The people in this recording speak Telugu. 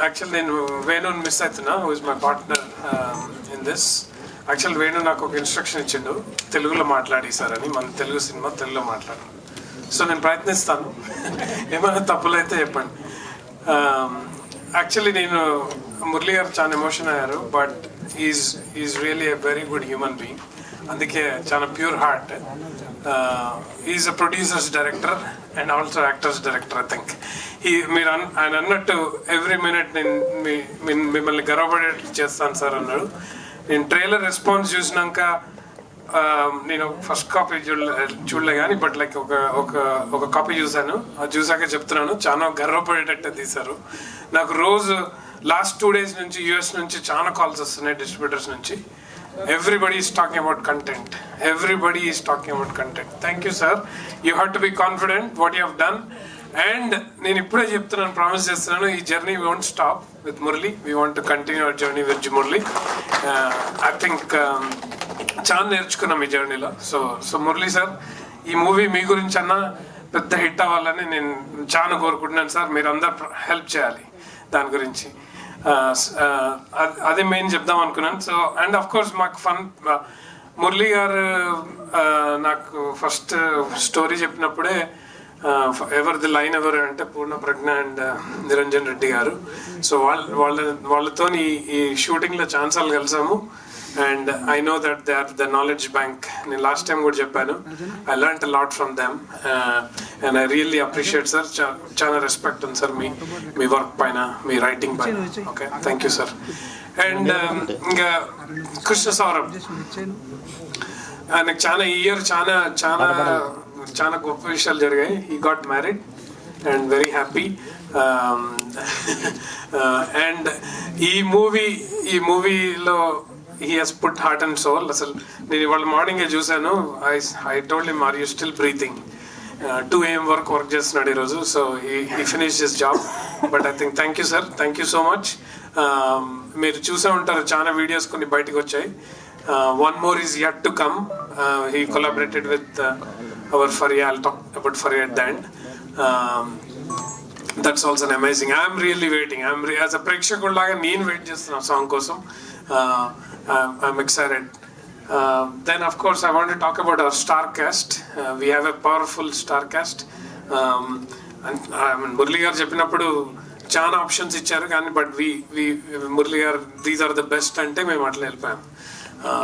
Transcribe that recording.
యాక్చువల్ నేను వేణుని మిస్ అవుతున్నా, who is my partner in this. Actual Venu నాకు ఒక ఇన్స్ట్రక్షన్ ఇచ్చిండు, తెలుగులో మాట్లాడి సార్ అని. మన తెలుగు సినిమా తెలుగులో మాట్లాడు. సో నేను ప్రయత్నిస్తాను, ఏమైనా తప్పులైతే చెప్పండి. యాక్చువల్లీ నేను మురళి గారు చాలా ఎమోషన్ అయ్యారు, but is really a very good human being. అందుకే చాలా pure heart. Is a producers director and also actors director. I think మీరు ఆయన అన్నట్టు ఎవ్రీ మినిట్ నేను మిమ్మల్ని గర్వపడేట్లు చేస్తాను సార్ అన్నాడు. నేను ట్రైలర్ రెస్పాన్స్ చూసినాక నేను ఫస్ట్ కాపీ చూడలే కానీ, బట్ లైక్ ఒక కాపీ చూశాను. అది చూసాక చెప్తున్నాను, చాలా గర్వపడేటట్టు తీశారు. నాకు రోజు లాస్ట్ 2 days నుంచి యూఎస్ నుంచి చాలా కాల్స్ వస్తున్నాయి డిస్ట్రిబ్యూటర్స్ నుంచి. Everybody is talking about content. Everybody is talking about content. Thank you, sir. You have to be confident what you have done. And నేను ఇప్పుడే చెప్తున్నాను, ప్రామిస్ చేస్తున్నాను, ఈ journey we won't stop with Murali. We want to continue our journey with Murali. I think చాలా నేర్చుకున్నాం ఈ జర్నీలో. సో మురళి సార్, ఈ మూవీ మీ గురించి అన్నా పెద్ద హిట్ అవ్వాలని నేను చాలా కోరుకుంటున్నాను సార్. మీరు అందరు హెల్ప్ చేయాలి దాని గురించి. అదే మెయిన్ చెప్దాం అనుకున్నాను. సో అండ్ ఆఫ్ కోర్స్ మాకు ఫన్, మురళి గారు నాకు ఫస్ట్ స్టోరీ చెప్పినప్పుడే ఎవరిది లైన్ ఎవరు అంటే పూర్ణ ప్రజ్ఞ అండ్ నిరంజన్ రెడ్డి గారు. సో వాళ్ళతో ఈ షూటింగ్లో ఛాన్సాలు కలిసాము. And I know that they are the knowledge bank. నేను లాస్ట్ టైం కూడా చెప్పాను, I learned a lot from them and I really appreciate sir. చాలా రెస్పెక్ట్ ఉంది సార్ మీ వర్క్ పైన, మీ రైటింగ్ పైన. Okay, thank you sir. And ఇంకా కృష్ణ సౌరభ్, ఆయనకు చాలా ఈ ఇయర్ చాలా గొప్ప విషయాలు జరిగాయి. He got married and very happy. And ఈ మూవీలో he has put heart and soul. అసలు నేను ఇవాళ మార్నింగే చూశాను. I told him, are you still breathing? 2 AM వరకు వర్క్ చేస్తున్నాడు ఈరోజు. So he finished his job. But I think thank you sir, thank you so much. మీరు చూసే ఉంటారు, చాలా వీడియోస్ కొన్ని బయటకు వచ్చాయి. One more is yet to come. He collaborated with our Faria. I'll talk about Faria at the end. That's also an amazing. I'm really waiting. As a ప్రేక్షకుడిలాగా నేను వెయిట్ చేస్తున్నా సాంగ్ కోసం. I'm excited. Then of course I want to talk about our star cast. We have a powerful star cast. And Murali garu cheppinappudu చాలా ఆప్షన్స్ ఇచ్చారు కానీ, బట్ మురళి గారు దీస్ ఆర్ ద బెస్ట్ అంటే మేము అట్లా వెళ్ళిపోయాం.